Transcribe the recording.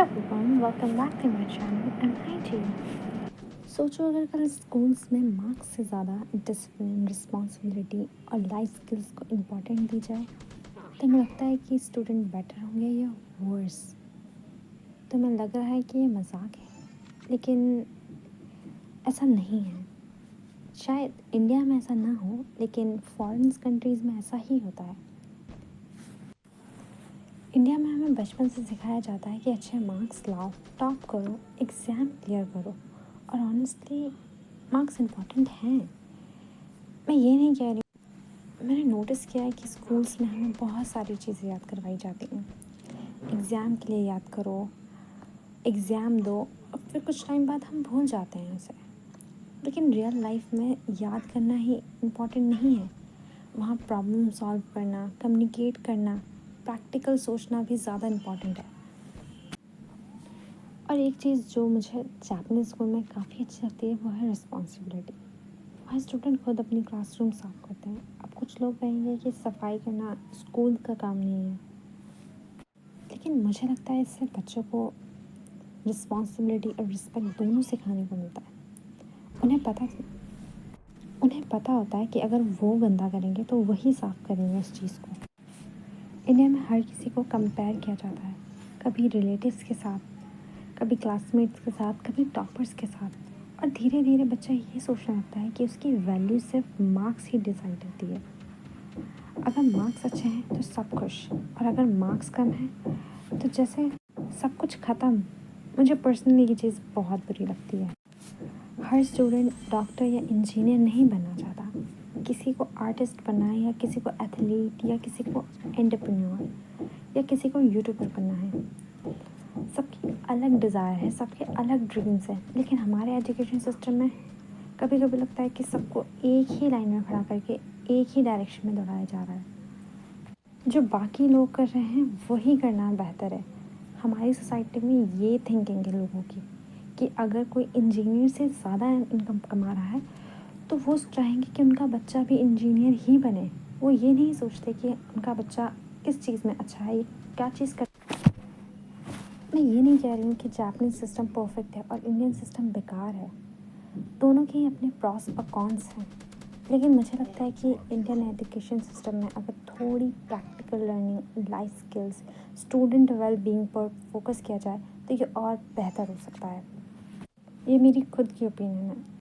everyone, welcome back to my channel and hi to you. सोचो अगर कल schools में मार्क्स से ज़्यादा डिसिप्लिन, रिस्पॉन्सिबिलिटी और लाइफ स्किल्स को इम्पोर्टेंट दी जाए तो मुझे लगता है कि स्टूडेंट बेटर होंगे या वर्स। तो मैं लग रहा है कि ये मजाक है, लेकिन ऐसा नहीं है। शायद इंडिया में ऐसा ना हो, लेकिन फॉरेन कंट्रीज़ में ऐसा ही होता है। इंडिया में हमें बचपन से सिखाया जाता है कि अच्छे मार्क्स लाओ, टॉप करो, एग्ज़ाम क्लियर करो। और ऑनेस्टली मार्क्स इम्पॉर्टेंट हैं, मैं ये नहीं कह रही। मैंने नोटिस किया है कि स्कूल्स में हमें बहुत सारी चीज़ें याद करवाई जाती हैं। एग्ज़ाम के लिए याद करो, एग्ज़ाम दो, और फिर कुछ टाइम बाद हम भूल जाते हैं उसे। लेकिन रियल लाइफ में याद करना ही इम्पॉर्टेंट नहीं है। वहाँ प्रॉब्लम सॉल्व करना, कम्युनिकेट करना, प्रैक्टिकल सोचना भी ज़्यादा इम्पॉर्टेंट है। और एक चीज़ जो मुझे जापानीज़ स्कूल में काफ़ी अच्छी लगती है वो है रिस्पॉन्सिबिलिटी। वहाँ स्टूडेंट खुद अपनी क्लासरूम साफ करते हैं। अब कुछ लोग कहेंगे कि सफाई करना स्कूल का काम नहीं है, लेकिन मुझे लगता है इससे बच्चों को रिस्पॉन्सिबिलिटी और रिस्पेक्ट दोनों सिखाने को मिलता है। उन्हें पता होता है कि अगर वो गंदा करेंगे तो वही साफ करेंगे उस चीज़ को। इंडिया में हर किसी को कंपेयर किया जाता है, कभी रिलेटिव्स के साथ, कभी क्लासमेट्स के साथ, कभी टॉपर्स के साथ। और धीरे धीरे बच्चा ये सोचने लगता है कि उसकी वैल्यू सिर्फ मार्क्स ही डिसाइड करती है। अगर मार्क्स अच्छे हैं तो सब खुश, और अगर मार्क्स कम हैं तो जैसे सब कुछ ख़त्म। मुझे पर्सनली ये चीज़ बहुत बुरी लगती है। हर स्टूडेंट डॉक्टर या इंजीनियर नहीं बनना चाहता। किसी को आर्टिस्ट बनना है, या किसी को एथलीट, या किसी को एंटरप्रेन्योर, या किसी को यूट्यूबर बनना है। सबकी अलग डिज़ायर है, सबके अलग ड्रीम्स हैं। लेकिन हमारे एजुकेशन सिस्टम में कभी कभी लगता है कि सबको एक ही लाइन में खड़ा करके एक ही डायरेक्शन में दौड़ाया जा रहा है। जो बाकी लोग कर रहे हैं वही करना बेहतर है। हमारी सोसाइटी में ये थिंकिंग है लोगों की कि अगर कोई इंजीनियर से ज़्यादा इनकम कमा रहा है तो वो चाहेंगे कि उनका बच्चा भी इंजीनियर ही बने। वो ये नहीं सोचते कि उनका बच्चा किस चीज़ में अच्छा है, क्या चीज़ कर। मैं ये नहीं कह रही हूँ कि जापानीज सिस्टम परफेक्ट है और इंडियन सिस्टम बेकार है। दोनों के ही अपने प्रॉस और कॉन्स हैं। लेकिन मुझे लगता है कि इंडियन एजुकेशन सिस्टम में अगर थोड़ी practical learning, life skills, student well being पर फोकस किया जाए तो ये और बेहतर हो सकता है। ये मेरी खुद की ओपिनियन है।